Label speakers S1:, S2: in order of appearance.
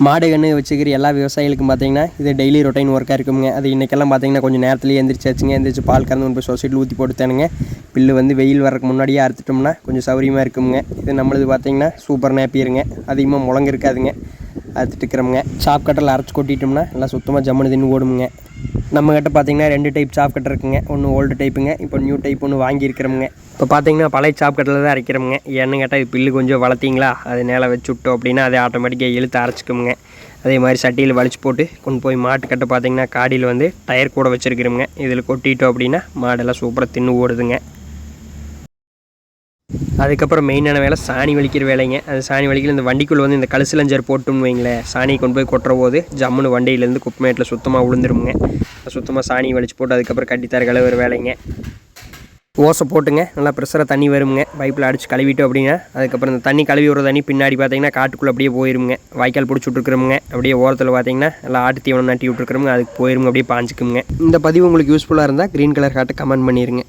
S1: மாடு கன்று வச்சுக்கிற எல்லா விவசாயிகளுக்கும் பார்த்தீங்கன்னா இது டெய்லி ரொட்டைன் ஒர்க்காக இருக்குங்க. அது இன்றைக்கெல்லாம் பார்த்தீங்கன்னா கொஞ்சம் நேரத்துலேயே எந்திரிச்சு பால் கறந்து கொண்டு போய் சொசைட்டியில் ஊற்றி போட்டு தானுங்க. பில்லு வந்து வெயில் வரக்கு முன்னாடியே அறுத்துட்டோம்னா கொஞ்சம் சௌரியமாக இருக்குங்க. இது நம்மளது பார்த்தீங்கன்னா சூப்பர் நேப்பியருங்க. அதிகமாக முழங்கு இருக்காதுங்க. அறுத்துட்டுக்கிறோமுங்க. சாப் கட்டரில் அரைச்சி கொட்டிட்டோம்னா எல்லாம் சுத்தமாக ஜம்முன்னு தின்னு ஓடுமுங்க. நம்மக்கிட்ட பார்த்தீங்கன்னா 2 டைப் சாப் கட்டர் இருக்குங்க. ஒன்று ஓல்டு டைப்புங்க, இப்போ நியூ டைப் ஒன்று வாங்கியிருக்கிறோமுங்க. இப்போ பார்த்தீங்கன்னா பழைய சாப் கட்டரில் தான் அரைக்கிறோமுங்க. ஏன்னு கேட்டால் பில்லு கொஞ்சம் வளர்த்திங்களா அது நேரம் வச்சு விட்டோம் அப்படின்னா அதை ஆட்டோமேட்டிக்காக இழுத்து அரைச்சிக்குமுங்க. அதே மாதிரி சட்டியில் வலிச்சு போட்டு கொண்டு போய் மாட்டுக்கட்டை பார்த்தீங்கன்னா காடியில் வந்து டயர் கூட வச்சுருக்கிறோமுங்க. இதில் கொட்டிட்டோம் அப்படின்னா மாடெல்லாம் சூப்பராக தின்னு ஓடுதுங்க. அதுக்கப்புறம் மெயினான வேலை சாணி வலிக்கிற வேலைங்க. அது சாணி வலிக்கிற இந்த வண்டிக்குள்ளே வந்து இந்த கழுசிலஞ்சர் போட்டோம்னு வைங்களேன், சாணியை கொண்டு போய் கொட்டுற போது ஜம்முன்னு வண்டியிலேருந்து குப்பைமேட்டில் சுத்தமாக விழுந்துருமுங்க. சுத்தமாக சாணி வலிச்சு போட்டு அதுக்கப்புறம் கட்டித்தர கழுவுற வேலைங்க. ஓசை போட்டுங்க நல்லா ப்ரெஷராக தண்ணி வருமுங்க. பைப்பில் அடித்து கழுவிட்டோம் அப்படின்னா அதுக்கப்புறம் இந்த தண்ணி கழுவி விடுற தண்ணி பின்னாடி பார்த்தீங்கன்னா காட்டுக்குள்ளே அப்படியே போயிருமுங்க. வாய்க்கால் பிடிச்சி விட்ருக்குறோமுங்க. அப்படியே ஓரத்தில் பார்த்தீங்கன்னா நல்லா ஆட்டு தீவனம் நட்டி விட்ருக்குறோமுங்க. அதுக்கு போயிருங்க அப்படியே பாஞ்சிக்குங்க. இந்த பதிவு உங்களுக்கு யூஸ்ஃபுல்லாக இருந்தால் க்ரீன் கலர் ஹார்ட்டை கமெண்ட் பண்ணிடுங்க.